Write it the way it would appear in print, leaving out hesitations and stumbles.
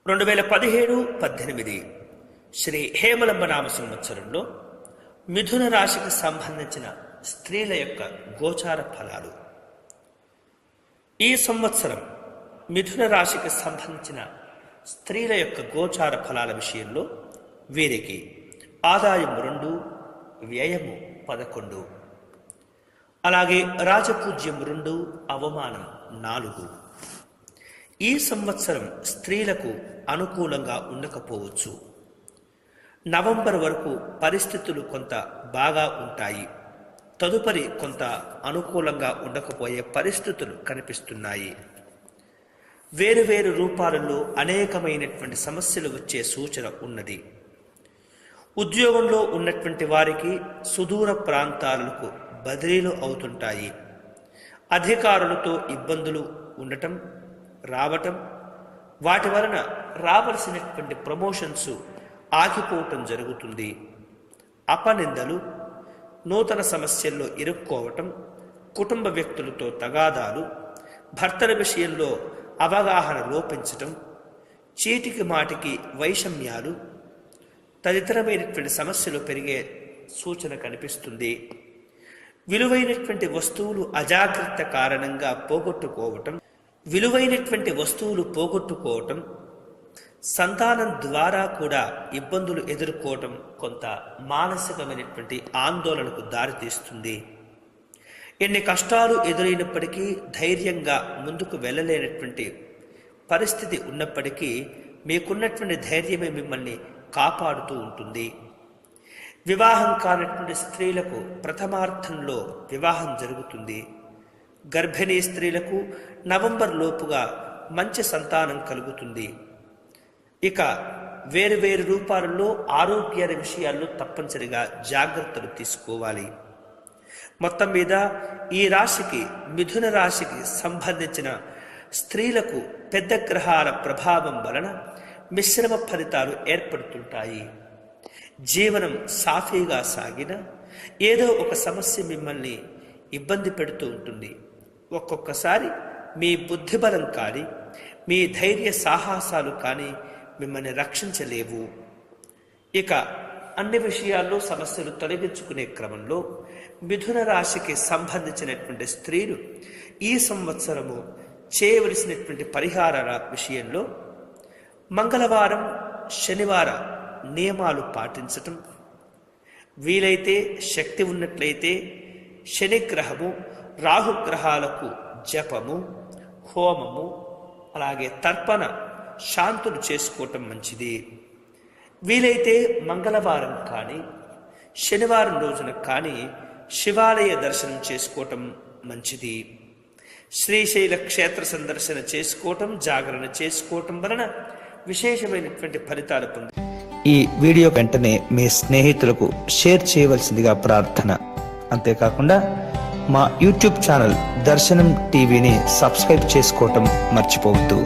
2017-18 శ్రీ హేమలంబ నామ సంవత్సరంలో మిథున రాశికి సంబంధించిన స్త్రీల యొక్క గోచార ఫలాలు. ఈ సంవత్సరం మిథున రాశికి సంబంధించిన స్త్రీల యొక్క గోచార ఫలాల విషయంలో వీరికి ఆదాయం 2, వ్యయము 11, అలాగే రాజపూజ్యం 2, అవమానం 4. ఈ సంవత్సరం స్త్రీలకు అనుకూలంగా ఉండకపోవచ్చు. నవంబర్ వరకు పరిస్థితులు కొంత బాగా ఉంటాయి. తదుపరి కొంత అనుకూలంగా ఉండకపోయే పరిస్థితులు కనిపిస్తున్నాయి. వేరువేరు రూపాలలో అనేకమైనటువంటి సమస్యలు వచ్చే సూచన ఉన్నది. ఉద్యోగంలో ఉన్నటువంటి వారికి సుదూర ప్రాంతాలకు బదిలీలు అవుతుంటాయి. అధికారులతో ఇబ్బందులు ఉండటం, రావటం, వాటి వలన రావలసినటువంటి ప్రమోషన్స్ ఆగిపోవటం జరుగుతుంది. అపనిందలు, నూతన సమస్యల్లో ఇరుక్కోవటం, కుటుంబ వ్యక్తులతో తగాదాలు, భర్తల విషయంలో అవగాహన లోపించటం, చీటికి మాటికి వైషమ్యాలు తదితరమైనటువంటి సమస్యలు పెరిగే సూచన కనిపిస్తుంది. విలువైనటువంటి వస్తువులు అజాగ్రత్త కారణంగా పోగొట్టుకోవటం, సంతానం ద్వారా కూడా ఇబ్బందులు ఎదుర్కోవటం కొంత మానసికమైనటువంటి ఆందోళనకు దారితీస్తుంది. ఎన్ని కష్టాలు ఎదురైనప్పటికీ ధైర్యంగా ముందుకు వెళ్ళలేనటువంటి పరిస్థితి ఉన్నప్పటికీ మీకున్నటువంటి ధైర్యమే మిమ్మల్ని కాపాడుతూ ఉంటుంది. వివాహం కానటువంటి స్త్రీలకు ప్రథమార్థంలో వివాహం జరుగుతుంది. గర్భిణీ స్త్రీలకు నవంబర్ లోపుగా మంచి సంతానం కలుగుతుంది. ఇక వేరువేరు రూపాలలో ఆరోగ్య విషయాల్లో తప్పనిసరిగా జాగ్రత్తలు తీసుకోవాలి. మొత్తం మీద ఈ రాశికి, మిథున రాశికి సంబంధించిన స్త్రీలకు పెద్ద గ్రహాల ప్రభావం వలన మిశ్రమ ఫలితాలు ఏర్పడుతుంటాయి. జీవనం సాఫీగా సాగిన ఏదో ఒక సమస్య మిమ్మల్ని ఇబ్బంది పెడుతూ ఉంటుంది. ఒక్కొక్కసారి మీ బుద్ధిబలం కానీ, మీ ధైర్య సాహసాలు కానీ మిమ్మల్ని రక్షించలేవు. ఇక అన్ని విషయాల్లో సమస్యలు తొలగించుకునే క్రమంలో మిథున రాశికి సంబంధించినటువంటి స్త్రీలు ఈ సంవత్సరము చేయవలసినటువంటి పరిహారాల విషయంలో మంగళవారం, శనివార నియమాలు పాటించటం, వీలైతే శక్తి ఉన్నట్లయితే శనిగ్రహము, రాహుగ్రహాలకు జపము, హోమము, అలాగే తర్పణ శాంతులు చేసుకోవటం మంచిది. వీలైతే మంగళవారం కానీ శనివారం రోజున కానీ శివాలయ దర్శనం చేసుకోవటం మంచిది. శ్రీశైల క్షేత్ర సందర్శన చేసుకోవటం, జాగరణ చేసుకోవటం వలన విశేషమైనటువంటి ఫలితాలు పొంది ఈ వీడియో వెంటనే మీ స్నేహితులకు షేర్ చేయవలసిందిగా ప్రార్థన. అంతేకాకుండా మా యూట్యూబ్ ఛానల్ దర్శనం టీవీని సబ్స్క్రైబ్ చేసుకోవటం మర్చిపోవద్దు.